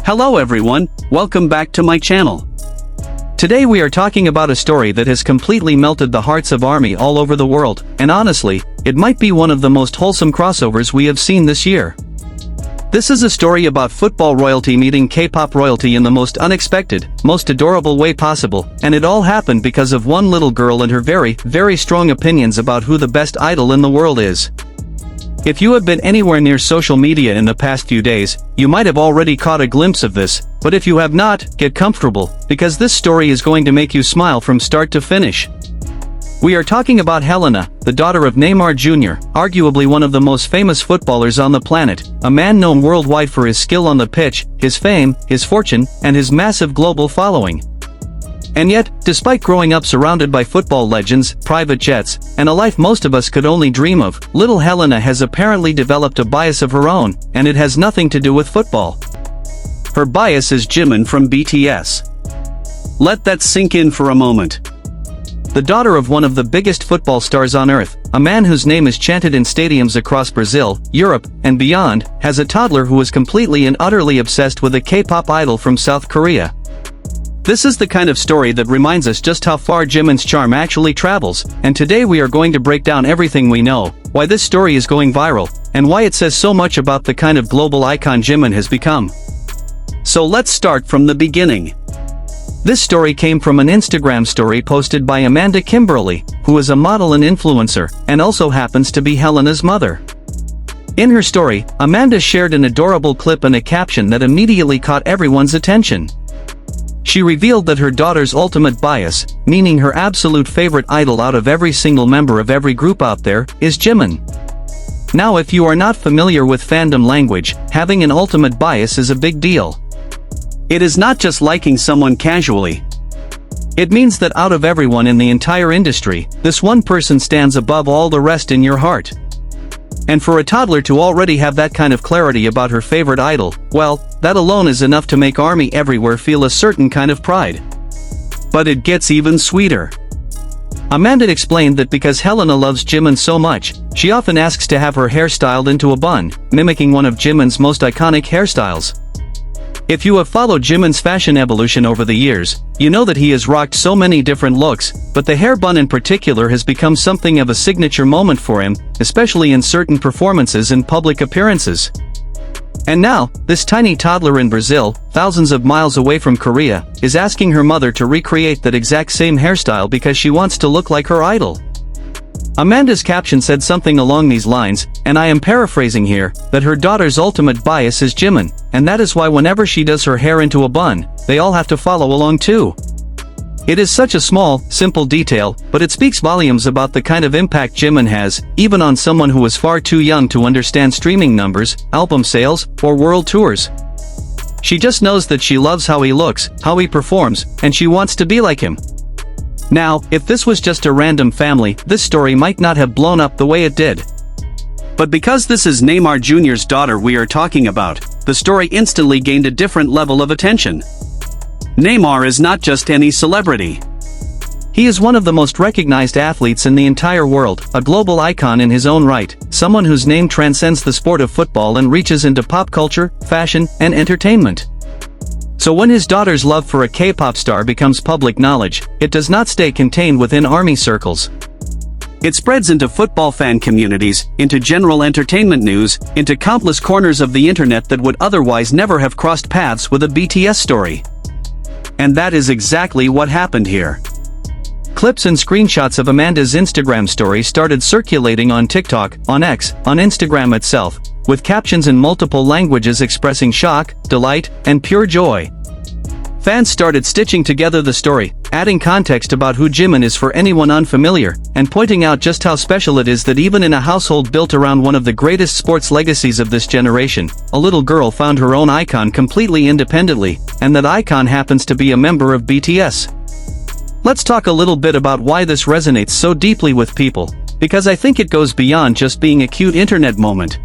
Hello everyone, welcome back to my channel. Today we are talking about a story that has completely melted the hearts of ARMY all over the world, and honestly, it might be one of the most wholesome crossovers we have seen this year. This is a story about football royalty meeting K-pop royalty in the most unexpected, most adorable way possible, and it all happened because of one little girl and her very strong opinions about who the best idol in the world is. If you have been anywhere near social media in the past few days, you might have already caught a glimpse of this, but if you have not, get comfortable, because this story is going to make you smile from start to finish. We are talking about Helena, the daughter of Neymar Jr., arguably one of the most famous footballers on the planet, a man known worldwide for his skill on the pitch, his fame, his fortune, and his massive global following. And yet, despite growing up surrounded by football legends, private jets, and a life most of us could only dream of, little Helena has apparently developed a bias of her own, and it has nothing to do with football. Her bias is Jimin from BTS. Let that sink in for a moment. The daughter of one of the biggest football stars on earth, a man whose name is chanted in stadiums across Brazil, Europe, and beyond, has a toddler who is completely and utterly obsessed with a K-pop idol from South Korea. This is the kind of story that reminds us just how far Jimin's charm actually travels, and today we are going to break down everything we know, why this story is going viral, and why it says so much about the kind of global icon Jimin has become. So let's start from the beginning. This story came from an Instagram story posted by Amanda Kimberly, who is a model and influencer, and also happens to be Helena's mother. In her story, Amanda shared an adorable clip and a caption that immediately caught everyone's attention. She revealed that her daughter's ultimate bias, meaning her absolute favorite idol out of every single member of every group out there, is Jimin. Now if you are not familiar with fandom language, having an ultimate bias is a big deal. It is not just liking someone casually. It means that out of everyone in the entire industry, this one person stands above all the rest in your heart. And for a toddler to already have that kind of clarity about her favorite idol, well, that alone is enough to make ARMY everywhere feel a certain kind of pride. But it gets even sweeter. Amanda explained that because Helena loves Jimin so much, she often asks to have her hair styled into a bun, mimicking one of Jimin's most iconic hairstyles. If you have followed Jimin's fashion evolution over the years, you know that he has rocked so many different looks, but the hair bun in particular has become something of a signature moment for him, especially in certain performances and public appearances. And now, this tiny toddler in Brazil, thousands of miles away from Korea, is asking her mother to recreate that exact same hairstyle because she wants to look like her idol. Amanda's caption said something along these lines, and I am paraphrasing here, that her daughter's ultimate bias is Jimin, and that is why whenever she does her hair into a bun, they all have to follow along too. It is such a small, simple detail, but it speaks volumes about the kind of impact Jimin has, even on someone who is far too young to understand streaming numbers, album sales, or world tours. She just knows that she loves how he looks, how he performs, and she wants to be like him. Now, if this was just a random family, this story might not have blown up the way it did. But because this is Neymar Jr.'s daughter we are talking about, the story instantly gained a different level of attention. Neymar is not just any celebrity. He is one of the most recognized athletes in the entire world, a global icon in his own right, someone whose name transcends the sport of football and reaches into pop culture, fashion, and entertainment. So when his daughter's love for a K-pop star becomes public knowledge, it does not stay contained within ARMY circles. It spreads into football fan communities, into general entertainment news, into countless corners of the internet that would otherwise never have crossed paths with a BTS story. And that is exactly what happened here. Clips and screenshots of Amanda's Instagram story started circulating on TikTok, on X, on Instagram itself, with captions in multiple languages expressing shock, delight, and pure joy. Fans started stitching together the story, adding context about who Jimin is for anyone unfamiliar, and pointing out just how special it is that even in a household built around one of the greatest sports legacies of this generation, a little girl found her own icon completely independently, and that icon happens to be a member of BTS. Let's talk a little bit about why this resonates so deeply with people, because I think it goes beyond just being a cute internet moment.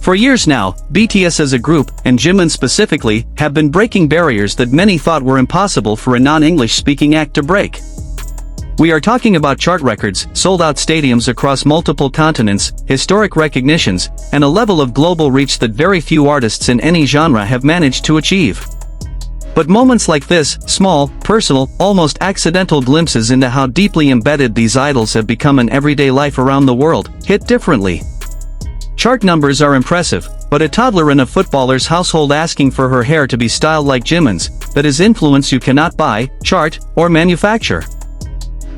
For years now, BTS as a group, and Jimin specifically, have been breaking barriers that many thought were impossible for a non-English speaking act to break. We are talking about chart records, sold-out stadiums across multiple continents, historic recognitions, and a level of global reach that very few artists in any genre have managed to achieve. But moments like this, small, personal, almost accidental glimpses into how deeply embedded these idols have become in everyday life around the world, hit differently. Chart numbers are impressive, but a toddler in a footballer's household asking for her hair to be styled like Jimin's, that is influence you cannot buy, chart, or manufacture.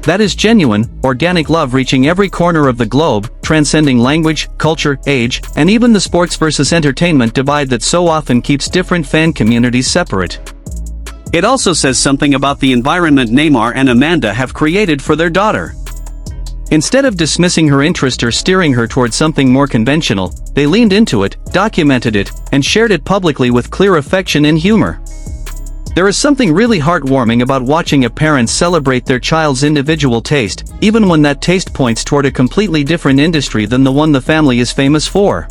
That is genuine, organic love reaching every corner of the globe, transcending language, culture, age, and even the sports versus entertainment divide that so often keeps different fan communities separate. It also says something about the environment Neymar and Amanda have created for their daughter. Instead of dismissing her interest or steering her towards something more conventional, they leaned into it, documented it, and shared it publicly with clear affection and humor. There is something really heartwarming about watching a parent celebrate their child's individual taste, even when that taste points toward a completely different industry than the one the family is famous for.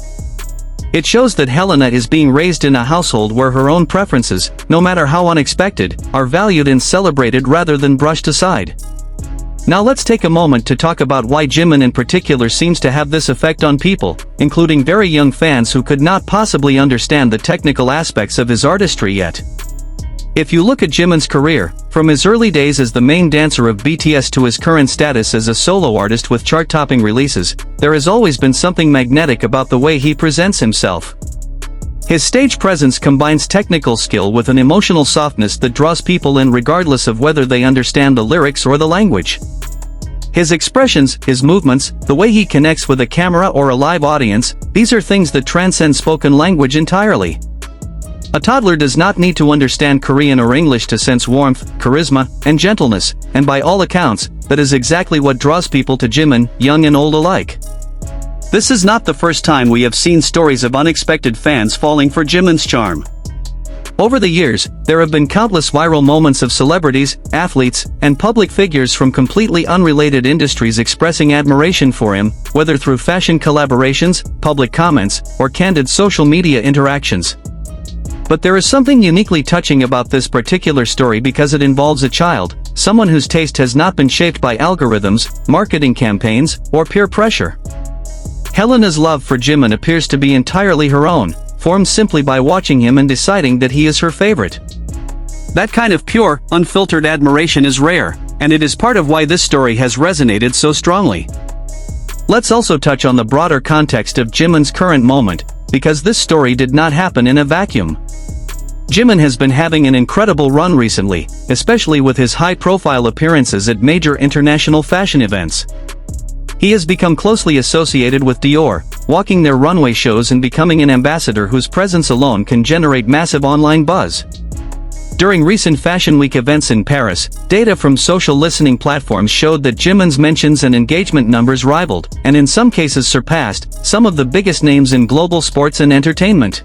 It shows that Helena is being raised in a household where her own preferences, no matter how unexpected, are valued and celebrated rather than brushed aside. Now let's take a moment to talk about why Jimin in particular seems to have this effect on people, including very young fans who could not possibly understand the technical aspects of his artistry yet. If you look at Jimin's career, from his early days as the main dancer of BTS to his current status as a solo artist with chart-topping releases, there has always been something magnetic about the way he presents himself. His stage presence combines technical skill with an emotional softness that draws people in regardless of whether they understand the lyrics or the language. His expressions, his movements, the way he connects with a camera or a live audience, these are things that transcend spoken language entirely. A toddler does not need to understand Korean or English to sense warmth, charisma, and gentleness, and by all accounts, that is exactly what draws people to Jimin, young and old alike. This is not the first time we have seen stories of unexpected fans falling for Jimin's charm. Over the years, there have been countless viral moments of celebrities, athletes, and public figures from completely unrelated industries expressing admiration for him, whether through fashion collaborations, public comments, or candid social media interactions. But there is something uniquely touching about this particular story because it involves a child, someone whose taste has not been shaped by algorithms, marketing campaigns, or peer pressure. Helena's love for Jimin appears to be entirely her own, formed simply by watching him and deciding that he is her favorite. That kind of pure, unfiltered admiration is rare, and it is part of why this story has resonated so strongly. Let's also touch on the broader context of Jimin's current moment, because this story did not happen in a vacuum. Jimin has been having an incredible run recently, especially with his high-profile appearances at major international fashion events. He has become closely associated with Dior, walking their runway shows and becoming an ambassador whose presence alone can generate massive online buzz. During recent Fashion Week events in Paris, data from social listening platforms showed that Jimin's mentions and engagement numbers rivaled, and in some cases surpassed, some of the biggest names in global sports and entertainment.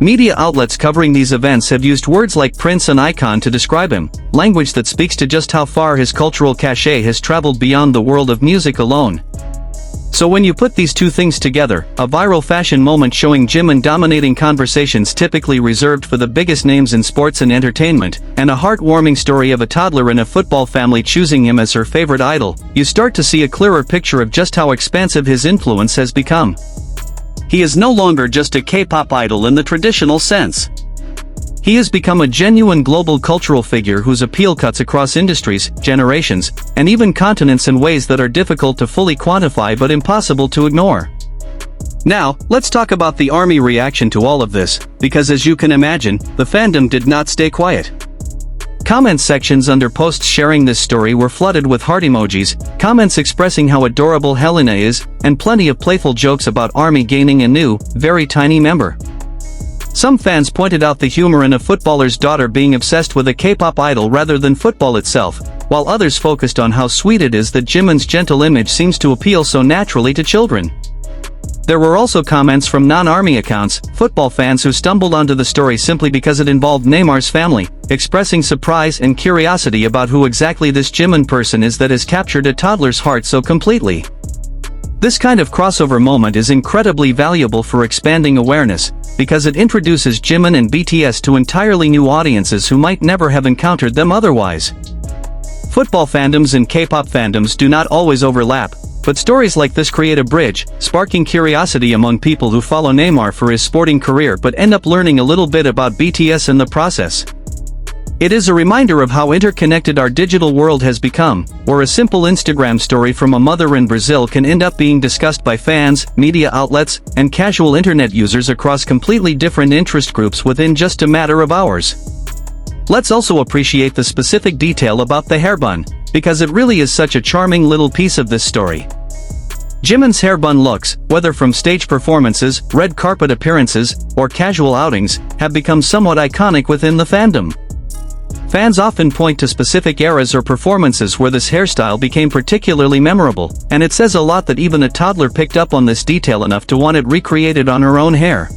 Media outlets covering these events have used words like prince and icon to describe him, language that speaks to just how far his cultural cachet has traveled beyond the world of music alone. So when you put these two things together, a viral fashion moment showing Jimin dominating conversations typically reserved for the biggest names in sports and entertainment, and a heartwarming story of a toddler in a football family choosing him as her favorite idol, you start to see a clearer picture of just how expansive his influence has become. He is no longer just a K-pop idol in the traditional sense. He has become a genuine global cultural figure whose appeal cuts across industries, generations, and even continents in ways that are difficult to fully quantify but impossible to ignore. Now, let's talk about the ARMY reaction to all of this, because as you can imagine, the fandom did not stay quiet. Comment sections under posts sharing this story were flooded with heart emojis, comments expressing how adorable Helena is, and plenty of playful jokes about ARMY gaining a new, very tiny member. Some fans pointed out the humor in a footballer's daughter being obsessed with a K-pop idol rather than football itself, while others focused on how sweet it is that Jimin's gentle image seems to appeal so naturally to children. There were also comments from non-ARMY accounts, football fans who stumbled onto the story simply because it involved Neymar's family, expressing surprise and curiosity about who exactly this Jimin person is that has captured a toddler's heart so completely. This kind of crossover moment is incredibly valuable for expanding awareness, because it introduces Jimin and BTS to entirely new audiences who might never have encountered them otherwise. Football fandoms and K-pop fandoms do not always overlap, but stories like this create a bridge, sparking curiosity among people who follow Neymar for his sporting career but end up learning a little bit about BTS in the process. It is a reminder of how interconnected our digital world has become, where a simple Instagram story from a mother in Brazil can end up being discussed by fans, media outlets, and casual internet users across completely different interest groups within just a matter of hours. Let's also appreciate the specific detail about the hair bun, because it really is such a charming little piece of this story. Jimin's hair bun looks, whether from stage performances, red carpet appearances, or casual outings, have become somewhat iconic within the fandom. Fans often point to specific eras or performances where this hairstyle became particularly memorable, and it says a lot that even a toddler picked up on this detail enough to want it recreated on her own hair.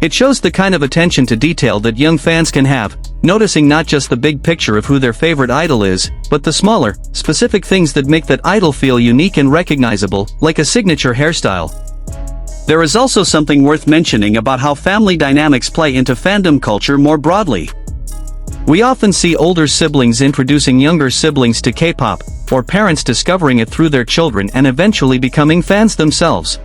It shows the kind of attention to detail that young fans can have, noticing not just the big picture of who their favorite idol is, but the smaller, specific things that make that idol feel unique and recognizable, like a signature hairstyle. There is also something worth mentioning about how family dynamics play into fandom culture more broadly. We often see older siblings introducing younger siblings to K-pop, or parents discovering it through their children and eventually becoming fans themselves.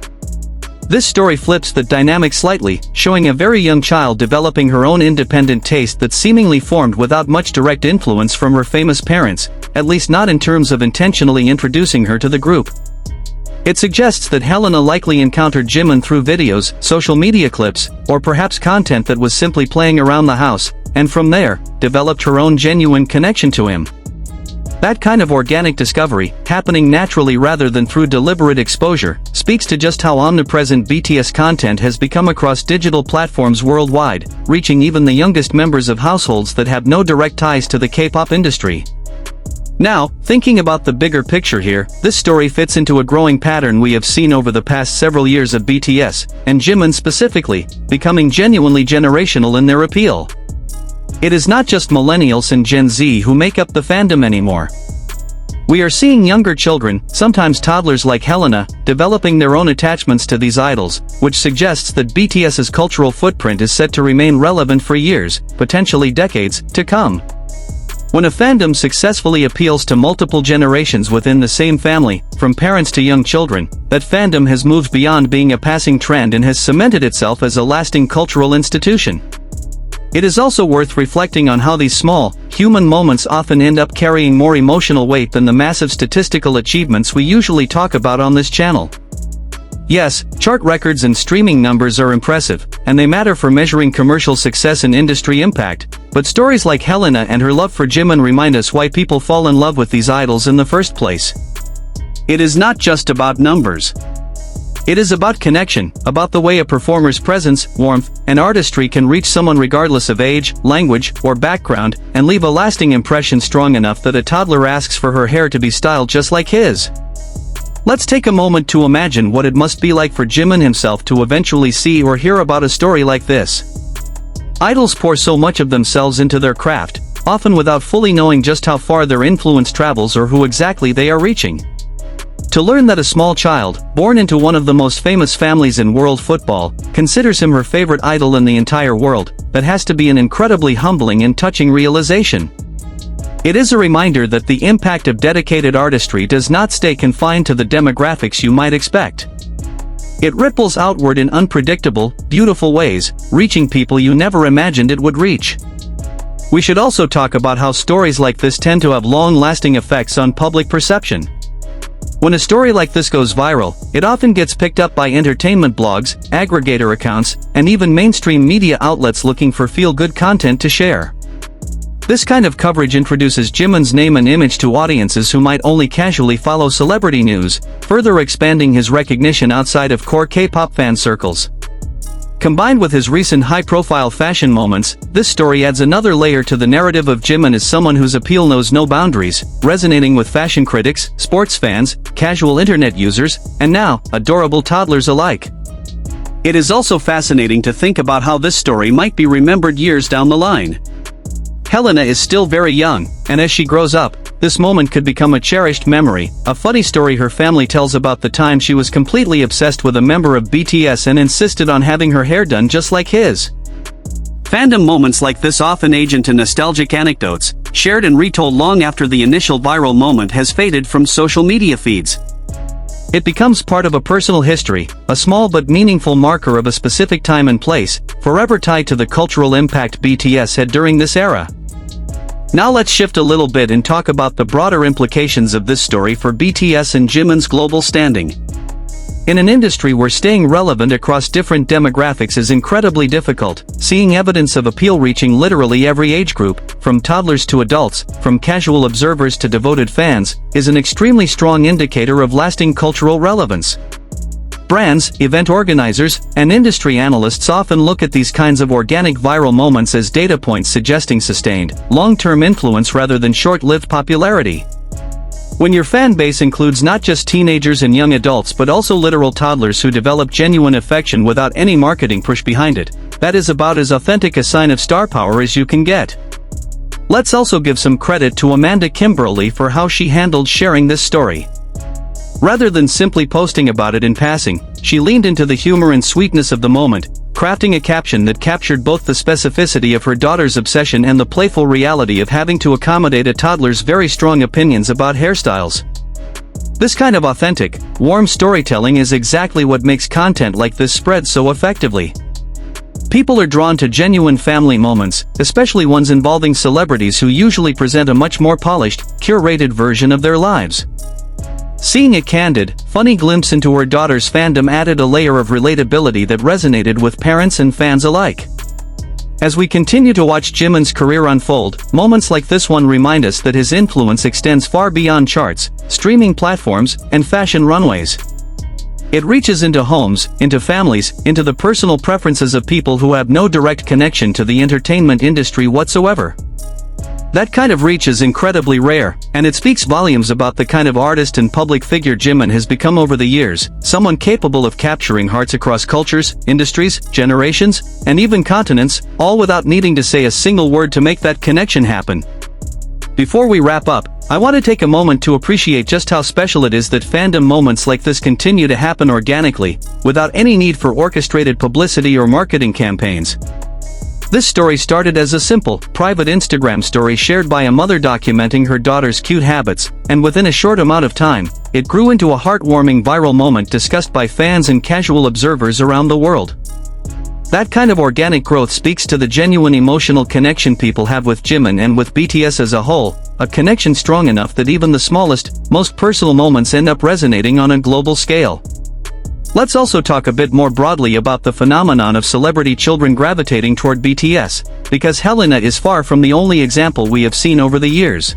This story flips that dynamic slightly, showing a very young child developing her own independent taste that seemingly formed without much direct influence from her famous parents, at least not in terms of intentionally introducing her to the group. It suggests that Helena likely encountered Jimin through videos, social media clips, or perhaps content that was simply playing around the house, and from there, developed her own genuine connection to him. That kind of organic discovery, happening naturally rather than through deliberate exposure, speaks to just how omnipresent BTS content has become across digital platforms worldwide, reaching even the youngest members of households that have no direct ties to the K-pop industry. Now, thinking about the bigger picture here, this story fits into a growing pattern we have seen over the past several years of BTS, and Jimin specifically, becoming genuinely generational in their appeal. It is not just millennials and Gen Z who make up the fandom anymore. We are seeing younger children, sometimes toddlers like Helena, developing their own attachments to these idols, which suggests that BTS's cultural footprint is set to remain relevant for years, potentially decades, to come. When a fandom successfully appeals to multiple generations within the same family, from parents to young children, that fandom has moved beyond being a passing trend and has cemented itself as a lasting cultural institution. It is also worth reflecting on how these small, human moments often end up carrying more emotional weight than the massive statistical achievements we usually talk about on this channel. Yes, chart records and streaming numbers are impressive, and they matter for measuring commercial success and industry impact, but stories like Helena and her love for Jimin remind us why people fall in love with these idols in the first place. It is not just about numbers. It is about connection, about the way a performer's presence, warmth, and artistry can reach someone regardless of age, language, or background, and leave a lasting impression strong enough that a toddler asks for her hair to be styled just like his. Let's take a moment to imagine what it must be like for Jimin himself to eventually see or hear about a story like this. Idols pour so much of themselves into their craft, often without fully knowing just how far their influence travels or who exactly they are reaching. To learn that a small child, born into one of the most famous families in world football, considers him her favorite idol in the entire world, that has to be an incredibly humbling and touching realization. It is a reminder that the impact of dedicated artistry does not stay confined to the demographics you might expect. It ripples outward in unpredictable, beautiful ways, reaching people you never imagined it would reach. We should also talk about how stories like this tend to have long-lasting effects on public perception. When a story like this goes viral, it often gets picked up by entertainment blogs, aggregator accounts, and even mainstream media outlets looking for feel-good content to share. This kind of coverage introduces Jimin's name and image to audiences who might only casually follow celebrity news, further expanding his recognition outside of core K-pop fan circles. Combined with his recent high-profile fashion moments, this story adds another layer to the narrative of Jimin as someone whose appeal knows no boundaries, resonating with fashion critics, sports fans, casual internet users, and now, adorable toddlers alike. It is also fascinating to think about how this story might be remembered years down the line. Helena is still very young, and as she grows up, this moment could become a cherished memory, a funny story her family tells about the time she was completely obsessed with a member of BTS and insisted on having her hair done just like his. Fandom moments like this often age into nostalgic anecdotes, shared and retold long after the initial viral moment has faded from social media feeds. It becomes part of a personal history, a small but meaningful marker of a specific time and place, forever tied to the cultural impact BTS had during this era. Now let's shift a little bit and talk about the broader implications of this story for BTS and Jimin's global standing. In an industry where staying relevant across different demographics is incredibly difficult, seeing evidence of appeal reaching literally every age group, from toddlers to adults, from casual observers to devoted fans, is an extremely strong indicator of lasting cultural relevance. Brands, event organizers, and industry analysts often look at these kinds of organic viral moments as data points suggesting sustained, long-term influence rather than short-lived popularity. When your fan base includes not just teenagers and young adults but also literal toddlers who develop genuine affection without any marketing push behind it, that is about as authentic a sign of star power as you can get. Let's also give some credit to Amanda Kimberly for how she handled sharing this story. Rather than simply posting about it in passing, she leaned into the humor and sweetness of the moment, crafting a caption that captured both the specificity of her daughter's obsession and the playful reality of having to accommodate a toddler's very strong opinions about hairstyles. This kind of authentic, warm storytelling is exactly what makes content like this spread so effectively. People are drawn to genuine family moments, especially ones involving celebrities who usually present a much more polished, curated version of their lives. Seeing a candid, funny glimpse into her daughter's fandom added a layer of relatability that resonated with parents and fans alike. As we continue to watch Jimin's career unfold, moments like this one remind us that his influence extends far beyond charts, streaming platforms, and fashion runways. It reaches into homes, into families, into the personal preferences of people who have no direct connection to the entertainment industry whatsoever. That kind of reach is incredibly rare, and it speaks volumes about the kind of artist and public figure Jimin has become over the years, someone capable of capturing hearts across cultures, industries, generations, and even continents, all without needing to say a single word to make that connection happen. Before we wrap up, I want to take a moment to appreciate just how special it is that fandom moments like this continue to happen organically, without any need for orchestrated publicity or marketing campaigns. This story started as a simple, private Instagram story shared by a mother documenting her daughter's cute habits, and within a short amount of time, it grew into a heartwarming viral moment discussed by fans and casual observers around the world. That kind of organic growth speaks to the genuine emotional connection people have with Jimin and with BTS as a whole, a connection strong enough that even the smallest, most personal moments end up resonating on a global scale. Let's also talk a bit more broadly about the phenomenon of celebrity children gravitating toward BTS, because Helena is far from the only example we have seen over the years.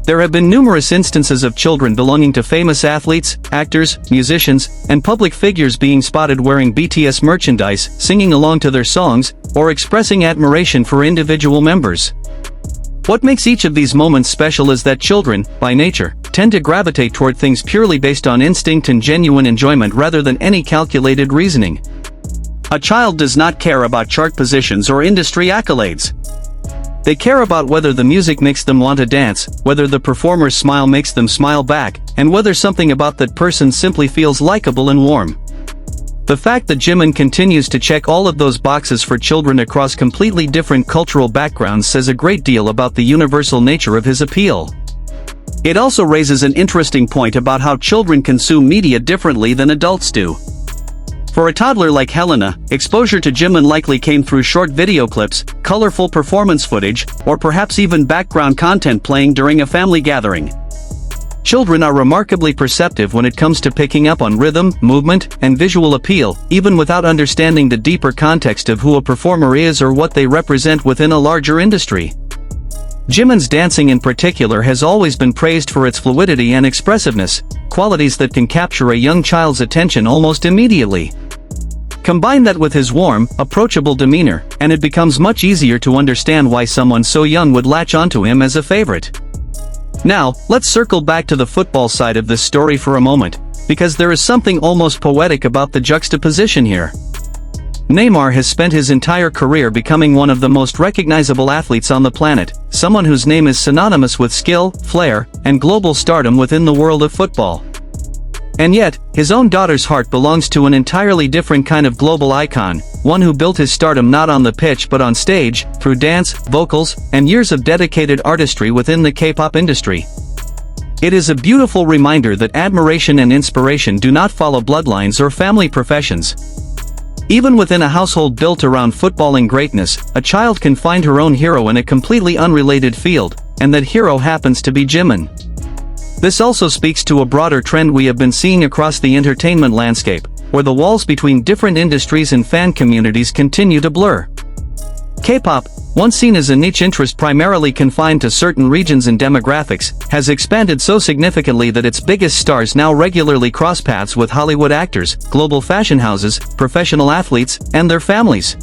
There have been numerous instances of children belonging to famous athletes, actors, musicians, and public figures being spotted wearing BTS merchandise, singing along to their songs, or expressing admiration for individual members. What makes each of these moments special is that children, by nature, tend to gravitate toward things purely based on instinct and genuine enjoyment rather than any calculated reasoning. A child does not care about chart positions or industry accolades. They care about whether the music makes them want to dance, whether the performer's smile makes them smile back, and whether something about that person simply feels likable and warm. The fact that Jimin continues to check all of those boxes for children across completely different cultural backgrounds says a great deal about the universal nature of his appeal. It also raises an interesting point about how children consume media differently than adults do. For a toddler like Helena, exposure to Jimin likely came through short video clips, colorful performance footage, or perhaps even background content playing during a family gathering. Children are remarkably perceptive when it comes to picking up on rhythm, movement, and visual appeal, even without understanding the deeper context of who a performer is or what they represent within a larger industry. Jimin's dancing in particular has always been praised for its fluidity and expressiveness, qualities that can capture a young child's attention almost immediately. Combine that with his warm, approachable demeanor, and it becomes much easier to understand why someone so young would latch onto him as a favorite. Now, let's circle back to the football side of this story for a moment, because there is something almost poetic about the juxtaposition here. Neymar has spent his entire career becoming one of the most recognizable athletes on the planet, someone whose name is synonymous with skill, flair, and global stardom within the world of football. And yet, his own daughter's heart belongs to an entirely different kind of global icon, one who built his stardom not on the pitch but on stage, through dance, vocals, and years of dedicated artistry within the K-pop industry. It is a beautiful reminder that admiration and inspiration do not follow bloodlines or family professions. Even within a household built around footballing greatness, a child can find her own hero in a completely unrelated field, and that hero happens to be Jimin. This also speaks to a broader trend we have been seeing across the entertainment landscape, where the walls between different industries and fan communities continue to blur. K-pop, once seen as a niche interest primarily confined to certain regions and demographics, has expanded so significantly that its biggest stars now regularly cross paths with Hollywood actors, global fashion houses, professional athletes, and their families.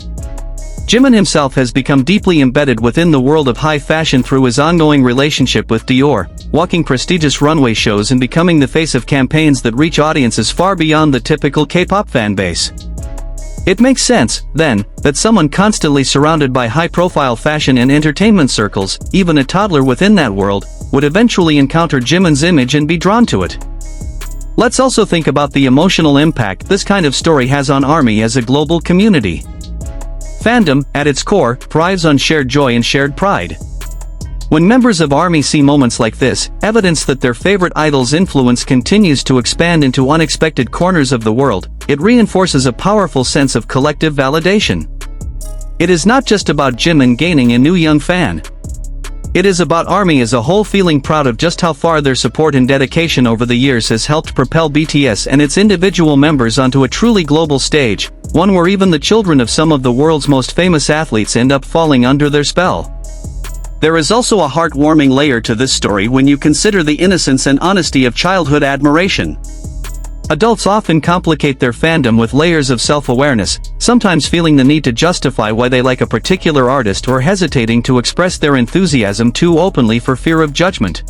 Jimin himself has become deeply embedded within the world of high fashion through his ongoing relationship with Dior, walking prestigious runway shows and becoming the face of campaigns that reach audiences far beyond the typical K-pop fan base. It makes sense, then, that someone constantly surrounded by high-profile fashion and entertainment circles, even a toddler within that world, would eventually encounter Jimin's image and be drawn to it. Let's also think about the emotional impact this kind of story has on ARMY as a global community. Fandom, at its core, thrives on shared joy and shared pride. When members of ARMY see moments like this, evidence that their favorite idol's influence continues to expand into unexpected corners of the world, it reinforces a powerful sense of collective validation. It is not just about Jimin gaining a new young fan. It is about ARMY as a whole feeling proud of just how far their support and dedication over the years has helped propel BTS and its individual members onto a truly global stage, one where even the children of some of the world's most famous athletes end up falling under their spell. There is also a heartwarming layer to this story when you consider the innocence and honesty of childhood admiration. Adults often complicate their fandom with layers of self-awareness, sometimes feeling the need to justify why they like a particular artist or hesitating to express their enthusiasm too openly for fear of judgment.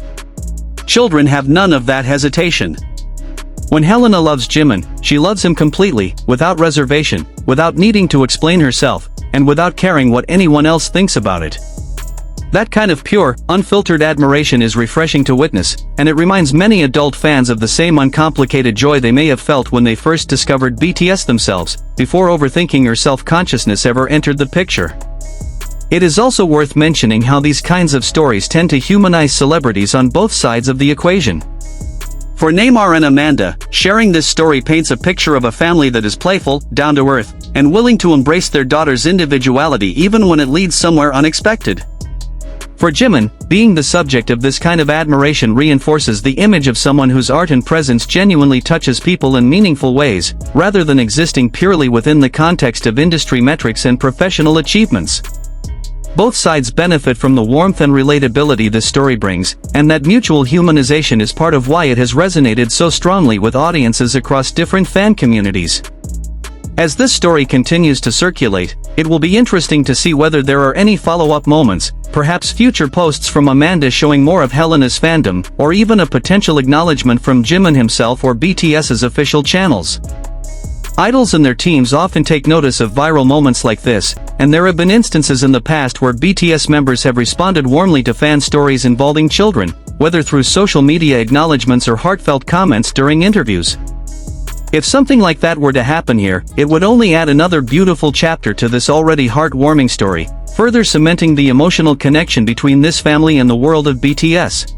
Children have none of that hesitation. When Helena loves Jimin, she loves him completely, without reservation, without needing to explain herself, and without caring what anyone else thinks about it. That kind of pure, unfiltered admiration is refreshing to witness, and it reminds many adult fans of the same uncomplicated joy they may have felt when they first discovered BTS themselves, before overthinking or self-consciousness ever entered the picture. It is also worth mentioning how these kinds of stories tend to humanize celebrities on both sides of the equation. For Neymar and Amanda, sharing this story paints a picture of a family that is playful, down-to-earth, and willing to embrace their daughter's individuality even when it leads somewhere unexpected. For Jimin, being the subject of this kind of admiration reinforces the image of someone whose art and presence genuinely touches people in meaningful ways, rather than existing purely within the context of industry metrics and professional achievements. Both sides benefit from the warmth and relatability this story brings, and that mutual humanization is part of why it has resonated so strongly with audiences across different fan communities. As this story continues to circulate, it will be interesting to see whether there are any follow-up moments, perhaps future posts from Amanda showing more of Helena's fandom, or even a potential acknowledgement from Jimin himself or BTS's official channels. Idols and their teams often take notice of viral moments like this, and there have been instances in the past where BTS members have responded warmly to fan stories involving children, whether through social media acknowledgements or heartfelt comments during interviews. If something like that were to happen here, it would only add another beautiful chapter to this already heartwarming story, further cementing the emotional connection between this family and the world of BTS.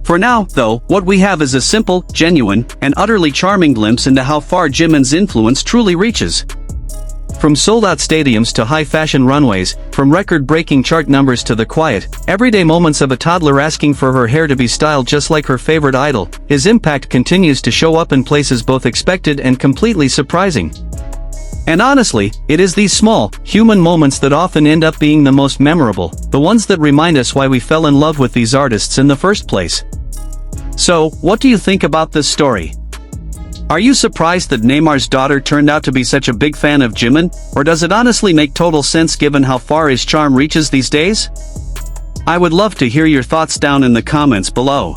For now, though, what we have is a simple, genuine, and utterly charming glimpse into how far Jimin's influence truly reaches. From sold-out stadiums to high-fashion runways, from record-breaking chart numbers to the quiet, everyday moments of a toddler asking for her hair to be styled just like her favorite idol, his impact continues to show up in places both expected and completely surprising. And honestly, it is these small, human moments that often end up being the most memorable, the ones that remind us why we fell in love with these artists in the first place. So, what do you think about this story? Are you surprised that Neymar's daughter turned out to be such a big fan of Jimin, or does it honestly make total sense given how far his charm reaches these days? I would love to hear your thoughts down in the comments below.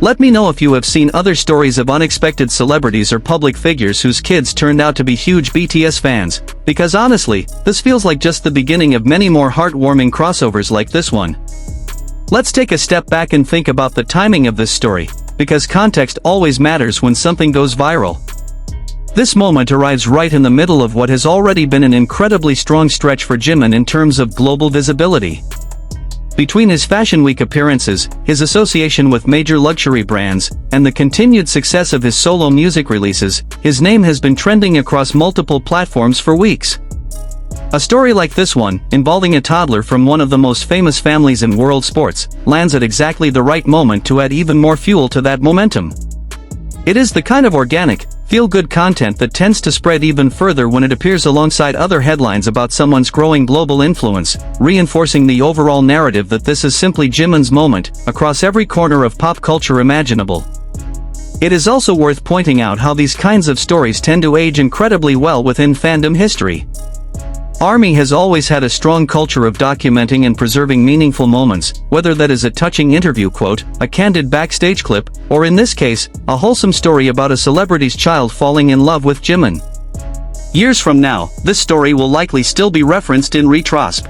Let me know if you have seen other stories of unexpected celebrities or public figures whose kids turned out to be huge BTS fans, because honestly, this feels like just the beginning of many more heartwarming crossovers like this one. Let's take a step back and think about the timing of this story. because context always matters when something goes viral. This moment arrives right in the middle of what has already been an incredibly strong stretch for Jimin in terms of global visibility. Between his Fashion Week appearances, his association with major luxury brands, and the continued success of his solo music releases, his name has been trending across multiple platforms for weeks. A story like this one, involving a toddler from one of the most famous families in world sports, lands at exactly the right moment to add even more fuel to that momentum. It is the kind of organic, feel-good content that tends to spread even further when it appears alongside other headlines about someone's growing global influence, reinforcing the overall narrative that this is simply Jimin's moment, across every corner of pop culture imaginable. It is also worth pointing out how these kinds of stories tend to age incredibly well within fandom history. ARMY has always had a strong culture of documenting and preserving meaningful moments, whether that is a touching interview quote, a candid backstage clip, or in this case, a wholesome story about a celebrity's child falling in love with Jimin. Years from now, this story will likely still be referenced in retrosp.